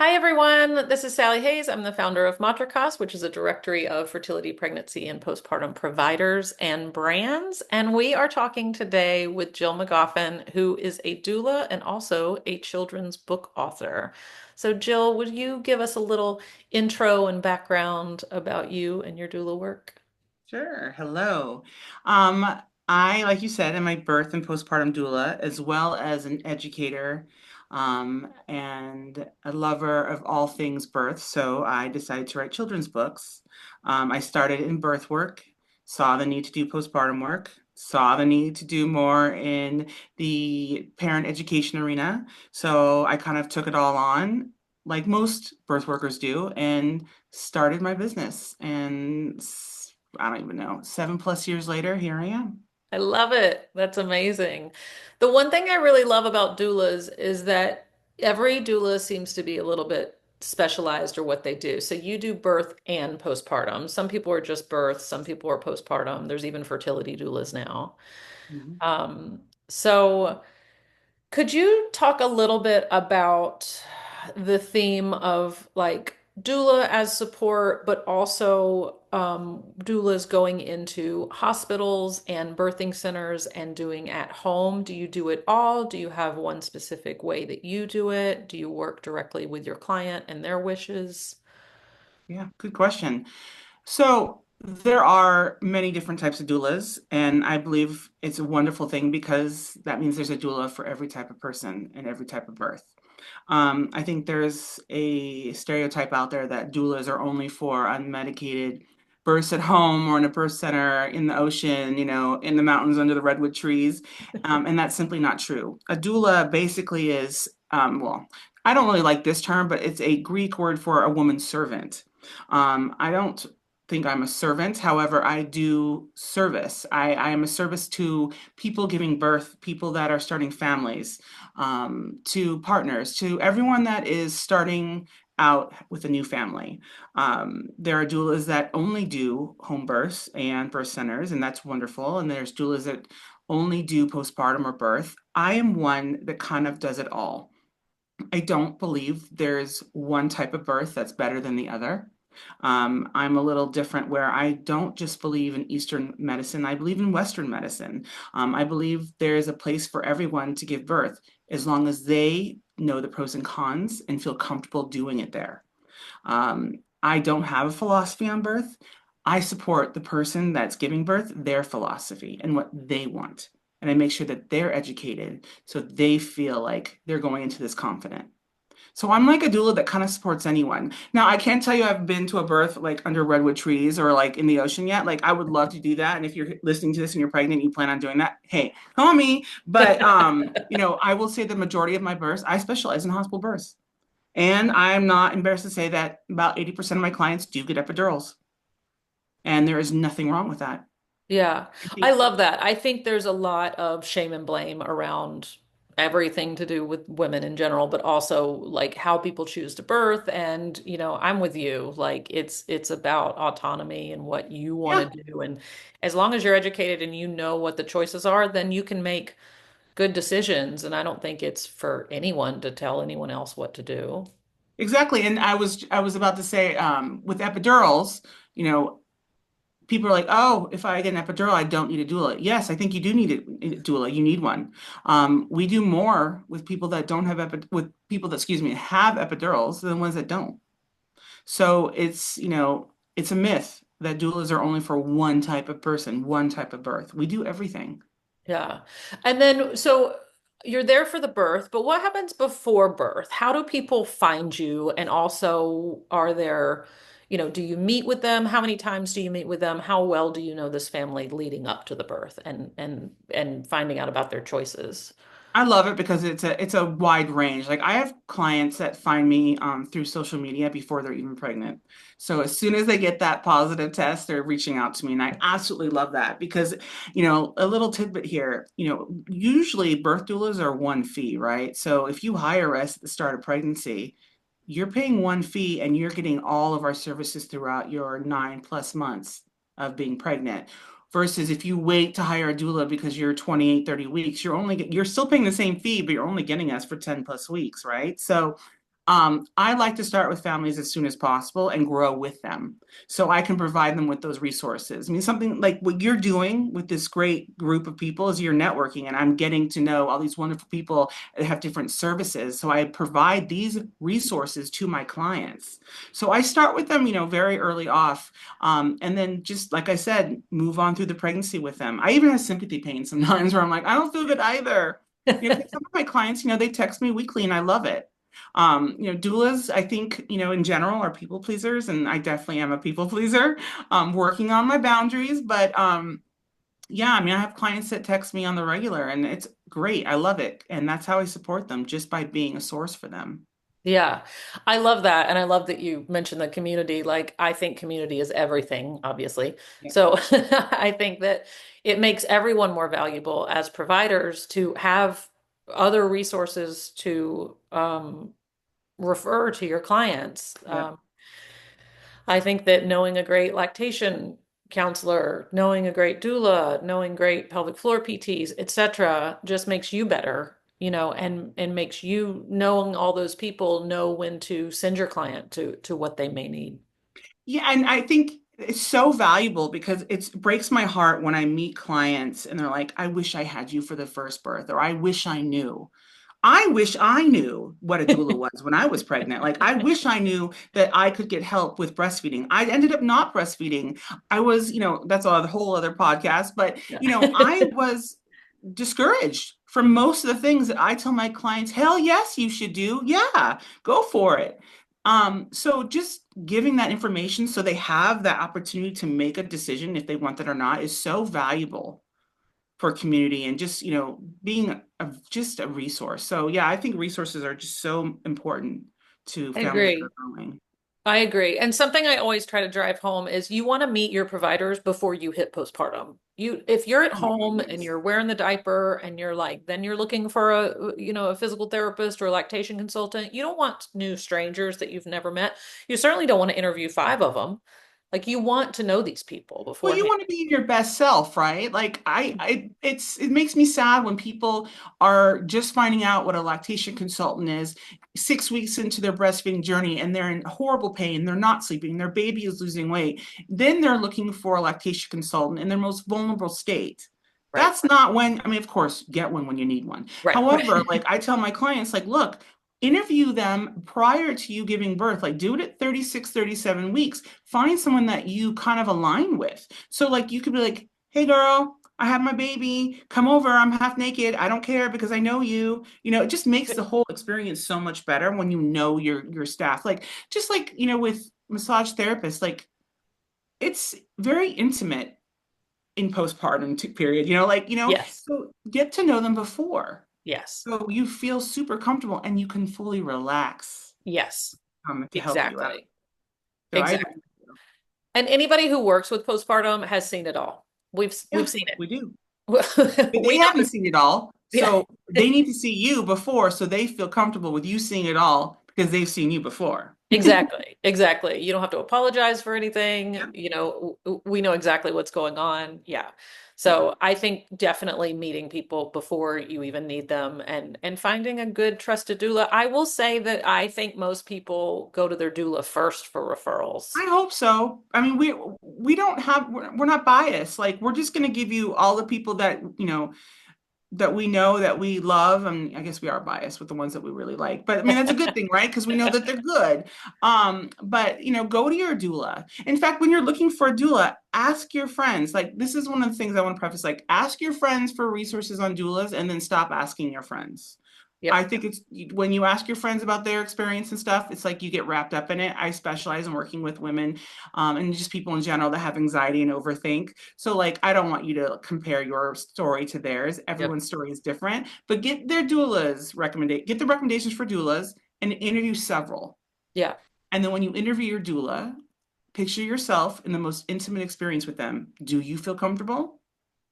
Hi, everyone. This is Sally Hayes. I'm the founder of Matrikas, which is a directory of fertility, pregnancy, and postpartum providers and brands. And we are talking today with Jill Magoffin, who is a doula and also a children's book author. So, Jill, would you give us a little intro and background about you and your doula work? Sure. Hello. Um, like you said, am a birth and postpartum doula, as well as an educator, and a lover of all things birth. So I decided to write children's books. I started in birth work, saw the need to do postpartum work, saw the need to do more in the parent education arena. So I kind of took it all on, like most birth workers do, and started my business. And I don't even know, 7+ years later, here I am. I love it. That's amazing. The one thing I really love about doulas is that every doula seems to be a little bit specialized or what they do. So you do birth and postpartum. Some people are just birth, some people are postpartum. There's even fertility doulas now. Mhm. So could you talk a little bit about the theme of like doula as support, but also doulas going into hospitals and birthing centers and doing at home? Do you do it all? Do you have one specific way that you do it? Do you work directly with your client and their wishes? Yeah, good question. So there are many different types of doulas, and I believe it's a wonderful thing because that means there's a doula for every type of person and every type of birth. I think there's a stereotype out there that doulas are only for unmedicated births at home or in a birth center in the ocean, in the mountains under the redwood trees. And that's simply not true. A doula basically is, well, I don't really like this term, but it's a Greek word for a woman servant. I don't think I'm a servant. However, I do service. I am a service to people giving birth, people that are starting families, to partners, to everyone that is starting out with a new family. There are doulas that only do home births and birth centers, and that's wonderful. And there's doulas that only do postpartum or birth. I am one that kind of does it all. I don't believe there's one type of birth that's better than the other. I'm a little different where I don't just believe in Eastern medicine, I believe in Western medicine. I believe there is a place for everyone to give birth as long as they know the pros and cons and feel comfortable doing it there. I don't have a philosophy on birth. I support the person that's giving birth, their philosophy and what they want. And I make sure that they're educated so they feel like they're going into this confident. So I'm like a doula that kind of supports anyone. Now, I can't tell you I've been to a birth like under redwood trees or like in the ocean yet. Like I would love to do that. And if you're listening to this and you're pregnant and you plan on doing that, hey, call me. But I will say the majority of my births, I specialize in hospital births. And I'm not embarrassed to say that about 80% of my clients do get epidurals. And there is nothing wrong with that. Yeah, I I think love that. I think there's a lot of shame and blame around everything to do with women in general, but also like how people choose to birth. And, I'm with you. Like it's about autonomy and what you want yeah. to do. And as long as you're educated and you know what the choices are, then you can make good decisions. And I don't think it's for anyone to tell anyone else what to do. Exactly. And I was about to say, with epidurals, you know, people are like, oh, if I get an epidural, I don't need a doula. Yes, I think you do need a doula. You need one. We do more with people that don't have with people that, excuse me, have epidurals than ones that don't. So it's a myth that doulas are only for one type of person, one type of birth. We do everything. Yeah. And then, so you're there for the birth, but what happens before birth? How do people find you? And also, are there, do you meet with them? How many times do you meet with them? How well do you know this family leading up to the birth and finding out about their choices? I love it because it's a wide range. Like I have clients that find me through social media before they're even pregnant. So as soon as they get that positive test, they're reaching out to me, and I absolutely love that because, a little tidbit here. Usually birth doulas are one fee, right? So if you hire us at the start of pregnancy, you're paying one fee and you're getting all of our services throughout your 9+ months of being pregnant. Versus if you wait to hire a doula because you're 28, 30 weeks, you're still paying the same fee, but you're only getting us for 10+ weeks, right? So I like to start with families as soon as possible and grow with them so I can provide them with those resources. I mean, something like what you're doing with this great group of people is you're networking, and I'm getting to know all these wonderful people that have different services. So I provide these resources to my clients. So I start with them, very early off. And then just like I said, move on through the pregnancy with them. I even have sympathy pain sometimes where I'm like, I don't feel good either. Because some of my clients, they text me weekly and I love it. Doulas, I think, in general are people pleasers, and I definitely am a people pleaser, working on my boundaries. But yeah, I mean, I have clients that text me on the regular, and it's great. I love it. And that's how I support them, just by being a source for them. Yeah, I love that. And I love that you mentioned the community. Like, I think community is everything, obviously. Yeah. So I think that it makes everyone more valuable as providers to have other resources to refer to your clients. Yeah. I think that knowing a great lactation counselor, knowing a great doula, knowing great pelvic floor PTs, etc., just makes you better, and makes you, knowing all those people, know when to send your client to what they may need. Yeah, and I think it's so valuable because it breaks my heart when I meet clients and they're like, I wish I had you for the first birth, or I wish I knew. I wish I knew what a doula was when I was pregnant. Like, I wish I knew that I could get help with breastfeeding. I ended up not breastfeeding. I was, that's a whole other podcast, but, Yeah. I was discouraged from most of the things that I tell my clients, hell yes, you should do. Yeah, go for it. So just giving that information so they have that opportunity to make a decision if they want that or not is so valuable for community, and just, being just a resource. So yeah, I think resources are just so important to I families that agree. are growing. I agree. And something I always try to drive home is you want to meet your providers before you hit postpartum. If you're at Oh, home and yes. you're wearing the diaper and you're like, then you're looking for a physical therapist or a lactation consultant. You don't want new strangers that you've never met. You certainly don't want to interview five of them. Like, you want to know these people Well, you beforehand. want to be your best self, right? Like it makes me sad when people are just finding out what a lactation consultant is 6 weeks into their breastfeeding journey and they're in horrible pain, they're not sleeping, their baby is losing weight. Then they're looking for a lactation consultant in their most vulnerable state. Right. That's not when, I mean, of course, get one when you need one. Right. However, like I tell my clients, like, look, interview them prior to you giving birth. Like, do it at 36, 37 weeks. Find someone that you kind of align with. So like you could be like, hey girl, I have my baby. Come over. I'm half naked. I don't care because I know you. It just makes the whole experience so much better when you know your staff. Like, just like, with massage therapists, like it's very intimate in postpartum period, Yes. so get to know them before. Yes. So you feel super comfortable and you can fully relax, Yes. to help you out. Exactly. So I Exactly. agree. And anybody who works with postpartum has seen it all. We've Yeah, seen we do. it. But they We know haven't seen it all. Yeah. So they need to see you before so they feel comfortable with you seeing it all because they've seen you before. Exactly. Exactly. You don't have to apologize for anything. Yeah. We know exactly what's going on. Yeah. Yeah. So I think definitely meeting people before you even need them, and finding a good trusted doula. I will say that I think most people go to their doula first for referrals. I hope so. I mean, we don't have we're not biased. Like, we're just going to give you all the people that, that we know that we love. I mean, I guess we are biased with the ones that we really like, but I mean, that's a good thing, right? Because we know that they're good. But go to your doula. In fact, when you're looking for a doula, ask your friends. Like, this is one of the things I want to preface, like, ask your friends for resources on doulas and then stop asking your friends. I Yep. think it's when you ask your friends about their experience and stuff, it's like you get wrapped up in it. I specialize in working with women, and just people in general that have anxiety and overthink. So, like, I don't want you to compare your story to theirs. Yep. Everyone's story is different, but get the recommendations for doulas and interview several. Yeah. And then when you interview your doula, picture yourself in the most intimate experience with them. Do you feel comfortable?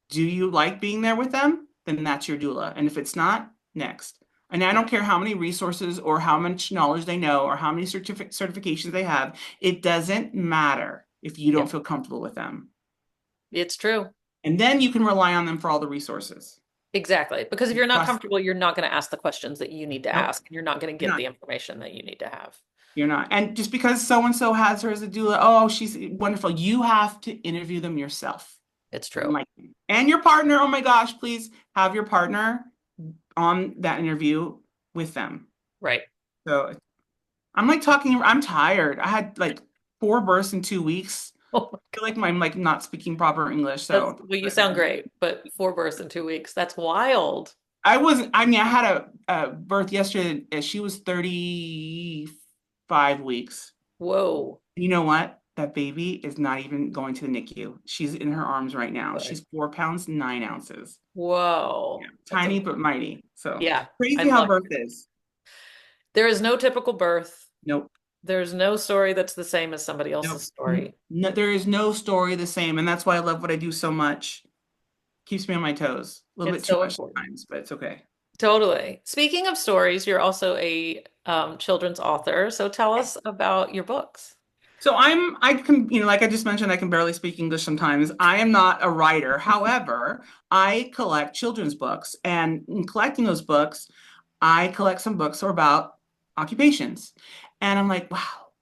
Do you like being there with them? Then that's your doula. And if it's not, next. And I Yeah. don't care how many resources or how much knowledge they know or how many certifications they have. It doesn't matter if you Yeah. don't feel comfortable with them. It's true. And then you can rely on them for all the resources. Exactly. Because if you're not Trust. comfortable, you're not going to ask the questions that you need to Nope, ask, and you're not going to you're get not. the information that you need to have. You're not. And just because so and so has her as a doula, oh, she's wonderful. You have to interview them yourself. It's true. Like, and your partner, oh my gosh, please have your partner on that interview with them. Right. So I'm like talking, I'm tired. I had like 4 births in 2 weeks. Oh my I feel like God. I'm like not speaking proper English. That's, So well, you sound great, but 4 births in 2 weeks, that's wild. I wasn't, I mean, I had a birth yesterday and she was 35 weeks. Whoa. You know what? That baby is not even going to the NICU. She's in her arms right now. Good. She's 4 pounds, 9 ounces. Yeah, Whoa. That's tiny amazing. but mighty. So Yeah, I crazy how love birth it. is. There is no typical birth. Nope. There's no story that's the same as somebody else's Nope. story. No, there is no story the same. And that's why I love what I do so much. Keeps me on my toes. A little bit It's too so much important. sometimes, but it's okay. Totally. Speaking of stories, you're also a children's author. So tell us Yes. about your books. So I can, like I just mentioned, I can barely speak English sometimes. I am not a writer. However, I collect children's books. And in collecting those books, I collect some books that are about occupations. And I'm like, wow,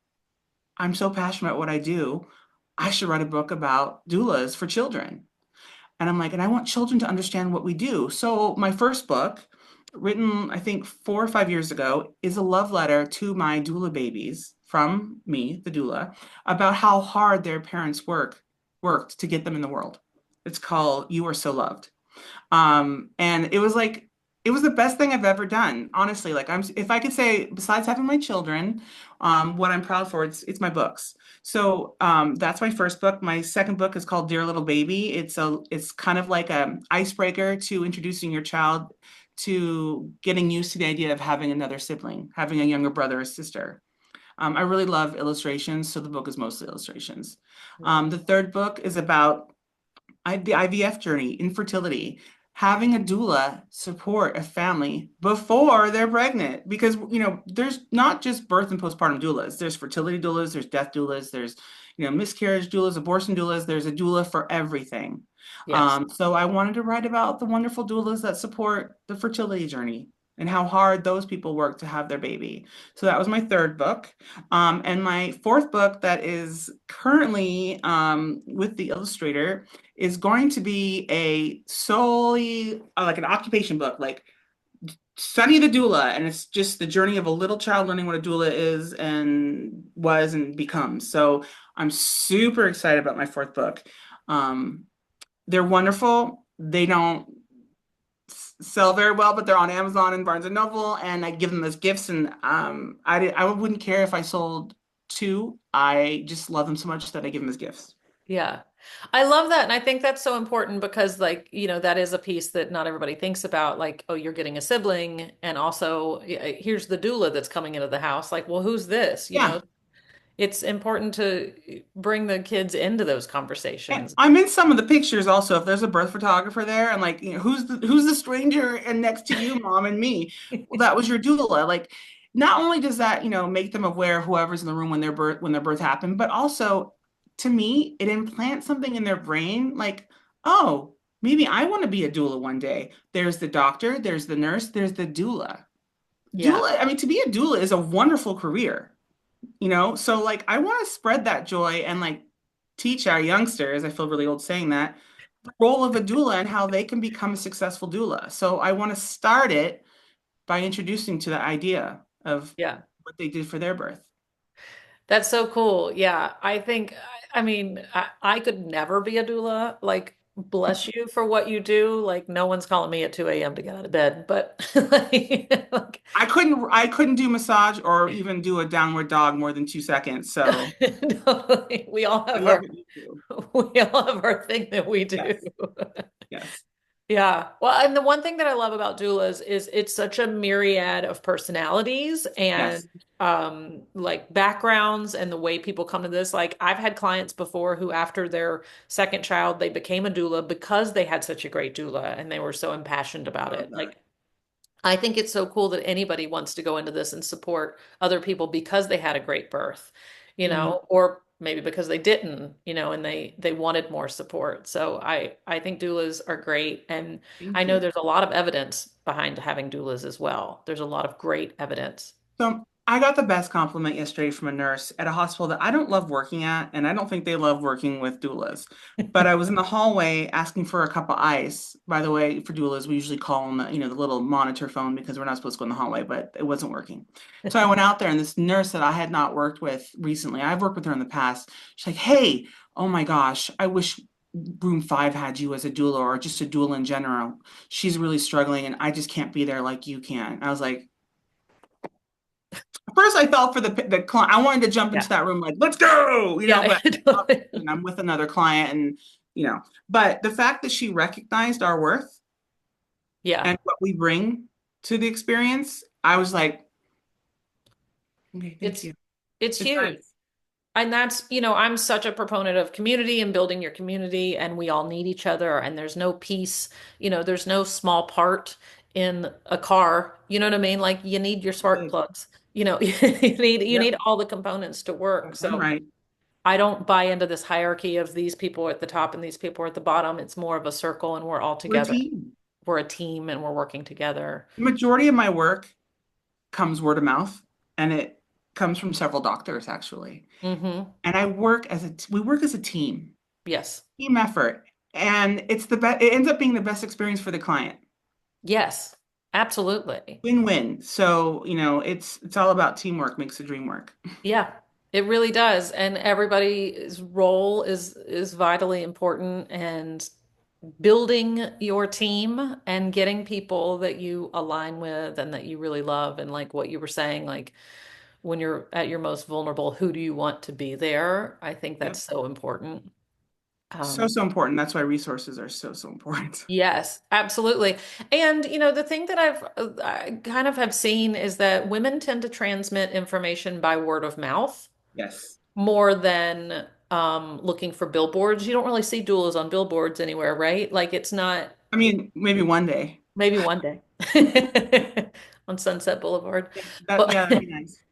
I'm so passionate about what I do. I should write a book about doulas for children. And I'm like, and I want children to understand what we do. So my first book, written I think 4 or 5 years ago, is a love letter to my doula babies from me, the doula, about how hard their parents worked to get them in the world. It's called You Are So Loved. And it was like, it was the best thing I've ever done. Honestly, like if I could say, besides having my children, what I'm proud for, it's my books. So that's my first book. My second book is called Dear Little Baby. It's kind of like a icebreaker to introducing your child to getting used to the idea of having another sibling, having a younger brother or sister. I really love illustrations, so the book is mostly illustrations. Nice. The third book is about the IVF journey, infertility, having a doula support a family before they're pregnant. Because, there's not just birth and postpartum doulas. There's fertility doulas, there's death doulas, there's, miscarriage doulas, abortion doulas. There's a doula for everything. Yes. So I wanted to write about the wonderful doulas that support the fertility journey and how hard those people work to have their baby. So that was my third book. And my fourth book that is currently with the illustrator is going to be a solely like an occupation book, like Sunny the Doula, and it's just the journey of a little child learning what a doula is and was and becomes. So I'm super excited about my fourth book. Um, they're wonderful. They don't sell very well, but they're on Amazon and Barnes and Noble, and I give them as gifts. And I wouldn't care if I sold two. I just love them so much that I give them as gifts. Yeah. I love that. And I think that's so important because, like, that is a piece that not everybody thinks about. Like, oh, you're getting a sibling. And also, here's the doula that's coming into the house. Like, well, who's this? Yeah. It's important to bring the kids into those And conversations. I'm in some of the pictures also. If there's a birth photographer there, and like, who's the stranger and next to you, mom and me? Well, that was your doula. Like, not only does that, make them aware of whoever's in the room when their birth happened, but also to me, it implants something in their brain like, oh, maybe I want to be a doula one day. There's the doctor, there's the nurse, there's the doula. Yeah. I mean, to be a doula is a wonderful career. So like I want to spread that joy and like teach our youngsters, I feel really old saying that, the role of a doula and how they can become a successful doula. So I want to start it by introducing to the idea of Yeah. what they did for their birth. That's so cool. Yeah. I mean, I could never be a doula. Like, bless you for what you do. Like, no one's calling me at 2 a.m. to get out of bed, but like, I couldn't do massage or even do a downward dog more than 2 seconds. So totally. We all I have love our what you do. we all have our thing that we do. Yes. Yes. Yeah. Well, and the one thing that I love about doulas is it's such a myriad of personalities and Yes. like backgrounds and the way people come to this. Like I've had clients before who after their second child they became a doula because they had such a great doula and they were so impassioned I about love it. that. Like I think it's so cool that anybody wants to go into this and support other people because they had a great birth, Mhm. or maybe because they didn't, and they wanted more support. So I think doulas are great, and I Thank know you. there's a lot of evidence behind having doulas as well. There's a lot of great evidence. So I got the best compliment yesterday from a nurse at a hospital that I don't love working at, and I don't think they love working with doulas. But I was in the hallway asking for a cup of ice. By the way, for doulas, we usually call them, the little monitor phone because we're not supposed to go in the hallway, but it wasn't working. So I went out there, and this nurse that I had not worked with recently, I've worked with her in the past. She's like, "Hey, oh my gosh, I wish room 5 had you as a doula or just a doula in general. She's really struggling, and I just can't be there like you can." I was like, first I felt for the client. I wanted to jump into Yeah. that room like, let's go, Yeah. but and I'm with another client and but the fact that she recognized our worth Yeah. and what we bring to the experience, I was like, okay, thank It's you. it's It's huge. nice. And that's, I'm such a proponent of community and building your community, and we all need each other. And there's no piece, there's no small part in a car. You know what I mean? Like you need your spark Good. plugs. You need Yep. all the components to work. I'm So right. I don't buy into this hierarchy of these people are at the top and these people are at the bottom. It's more of a circle, and we're all We're a together. team. We're a team and we're working together. The majority of my work comes word of mouth, and it comes from several doctors actually. Hmm. And we work as a Yes. team effort, and it ends up being the best experience for the client. Yes. Absolutely. Win-win. So, it's all about teamwork makes the dream work. Yeah, it really does. And everybody's role is vitally important, and building your team and getting people that you align with and that you really love, and like what you were saying, like when you're at your most vulnerable, who do you want to be there? I think Yep. that's so important. So, Um, so important. That's why resources are so, so important. yes, absolutely. And the thing that I kind of have seen is that women tend to transmit information by word of mouth Yes. more than looking for billboards. You don't really see doulas on billboards anywhere, right? Like it's not, I mean, maybe one day. maybe one day on Sunset Boulevard. Yeah, But that'd be nice.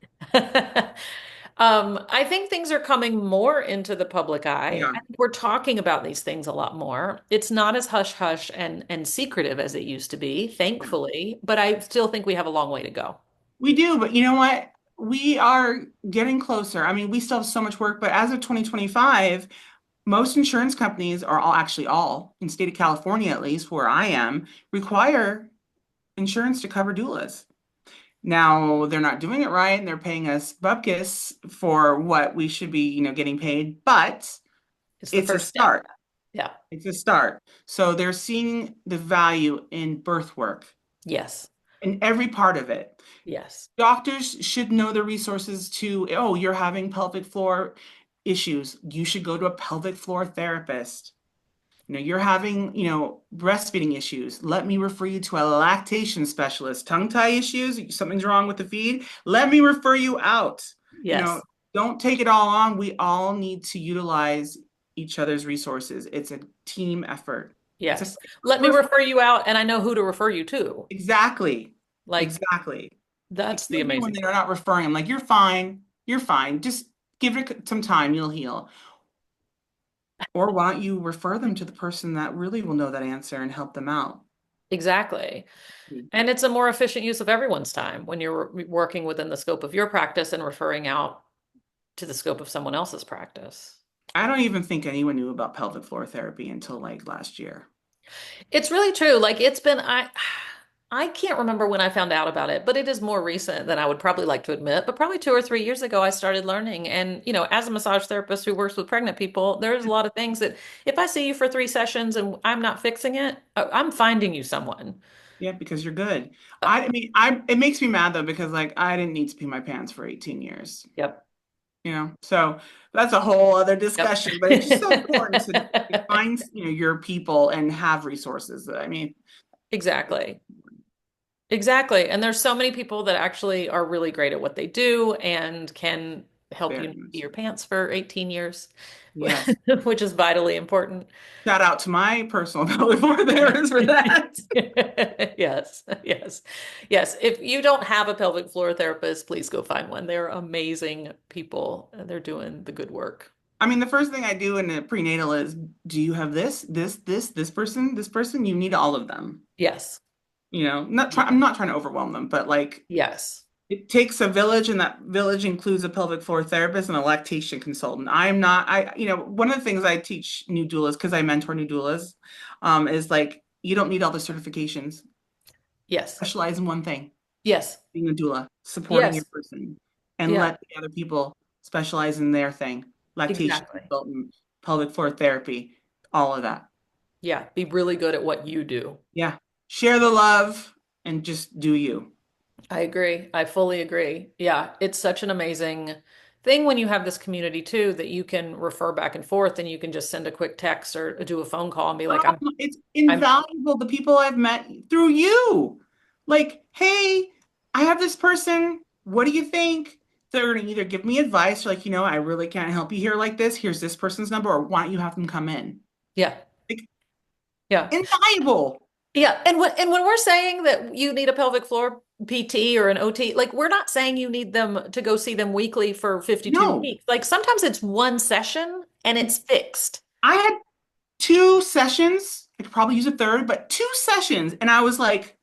I think things are coming more into the public eye. Yeah. I think we're talking about these things a lot more. It's not as hush hush and secretive as it used to be, Yeah. thankfully, but I still think we have a long way to go. We do, but you know what? We are getting closer. I mean, we still have so much work, but as of 2025, most insurance companies are all in state of California, at least where I am, require insurance to cover doulas. Now, they're not doing it right and they're paying us bupkis for what we should be, getting paid, but It's the it's a first step. start. Yeah. It's a start. So they're seeing the value in birth work Yes. in every part of it. Yes. Doctors should know the resources to, oh, you're having pelvic floor issues. You should go to a pelvic floor therapist. You're having, breastfeeding issues. Let me refer you to a lactation specialist. Tongue tie issues, something's wrong with the feed. Let me refer you out. You know, Yes. don't take it all on. We all need to utilize each other's resources. It's a team effort. Yes. It's Let me we're refer you out, and I know who to refer you to. exactly, Like, exactly. It that's the kills me when amazing they're part. not referring. I'm like, you're fine. You're fine. Just give it some time. You'll heal. Or why don't you refer them to the person that really will know that answer and help them out? Exactly. And it's a more efficient use of everyone's time when you're working within the scope of your practice and referring out to the scope of someone else's practice. I don't even think anyone knew about pelvic floor therapy until like last year. It's really true. Like I can't remember when I found out about it, but it is more recent than I would probably like to admit. But probably 2 or 3 years ago, I started learning. And, as a massage therapist who works with pregnant people, there's a lot of things that if I see you for 3 sessions and I'm not fixing it, I'm finding you someone. Yeah, because you're good. Uh, I mean, I it makes me mad though because like I didn't need to pee my pants for 18 years. Yep. So that's a whole other Yep. discussion, but it's just so important to find, your people and have resources. I mean, Exactly. Exactly. And there's so many people that actually are really great at what they do and can help you very not pee much so. your pants for 18 years, Yes. which is vitally important. Shout out to my personal pelvic floor therapist for that. Yes, yes, yes. If you don't have a pelvic floor therapist, please go find one. They're amazing people. And they're doing the good work. I mean, the first thing I do in a prenatal is, do you have this person, this person? You need all of them. Yes. I'm not trying to overwhelm them, but like Yes. it takes a village, and that village includes a pelvic floor therapist and a lactation consultant. I'm not, one of the things I teach new doulas, because I mentor new doulas, is like, you don't need all the certifications. Yes. Specialize in one thing, Yes. being a doula, supporting your Yes. person, and Yeah, let the other people specialize in their thing. Lactation exactly. consultant, pelvic floor therapy, all of that. Yeah, be really good at what you do. Yeah. Share the love and just do you. I agree. I fully agree. Yeah, it's such an amazing thing when you have this community too that you can refer back and forth and you can just send a quick text or do a phone call and be like, It's I'm, invaluable, the people I've met through you. Like, hey, I have this person. What do you think? They're going to either give me advice, or like, I really can't help you here like this. Here's this person's number, or why don't you have them come in? yeah, Like, yeah. invaluable. Yeah, and when we're saying that you need a pelvic floor PT or an OT, like we're not saying you need them to go see them weekly for 52 No, weeks. Like sometimes it's one session and it's fixed. I had 2 sessions. I could probably use a third, but 2 sessions. And I was like,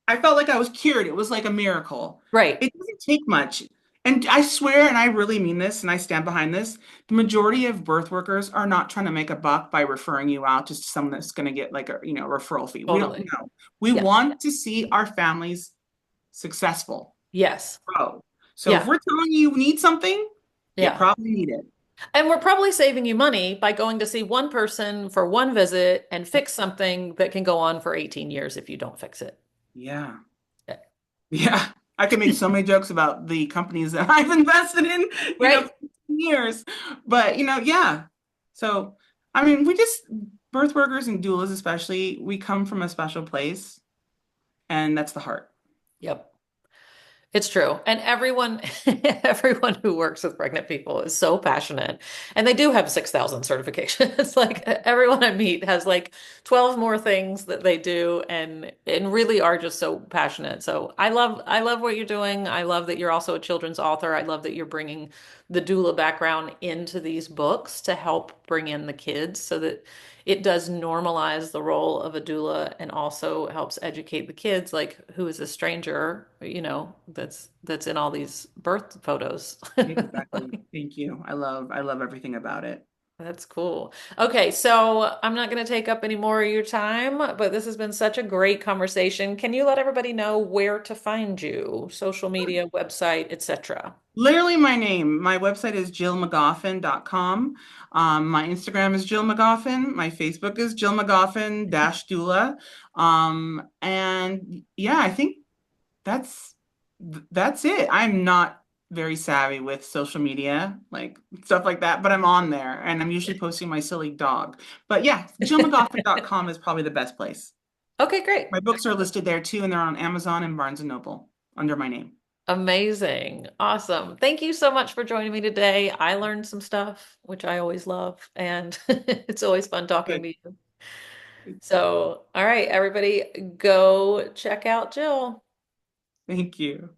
I felt like I was cured. It was like a miracle. Right. It doesn't take much. And I swear, and I really mean this, and I stand behind this, the majority of birth workers are not trying to make a buck by referring you out to someone that's going to get like a, referral fee. We don't Totally. know. We Yeah. want to see our families successful, Yes. grow. So if Yeah. we're telling you you need something, you Yeah. probably need it. And we're probably saving you money by going to see one person for one visit and fix something that can go on for 18 years if you don't fix it. Yeah. Yeah, I can make so many jokes about the companies that I've invested in, Right. for years. But, yeah. So, I mean, birth workers and doulas especially, we come from a special place, and that's the heart. Yep. It's true. And everyone, everyone who works with pregnant people is so passionate. And they do have 6,000 certifications. Like everyone I meet has like 12 more things that they do and really are just so passionate. So I love what you're doing. I love that you're also a children's author. I love that you're bringing the doula background into these books to help bring in the kids so that it does normalize the role of a doula and also helps educate the kids like who is a stranger, that's in all these birth photos. Exactly. Thank you. I love everything about it. That's cool. Okay, so I'm not going to take up any more of your time, but this has been such a great conversation. Can you let everybody know where to find you? Social media, website, etc. Literally my name. My website is jillmagoffin.com. My Instagram is Jill Magoffin. My Facebook is Jill Magoffin dash doula. And yeah, I think that's that's it. I'm not very savvy with social media, like stuff like that, but I'm on there and I'm usually posting my silly dog. But yeah, jillmagoffin.com is probably the best place. Okay, great. My books are listed there too, and they're on Amazon and Barnes and Noble under my name. Amazing. Awesome. Thank you so much for joining me today. I learned some stuff, which I always love, and it's always fun talking Good. to you. So, all right, everybody, go check out Jill. Thank you.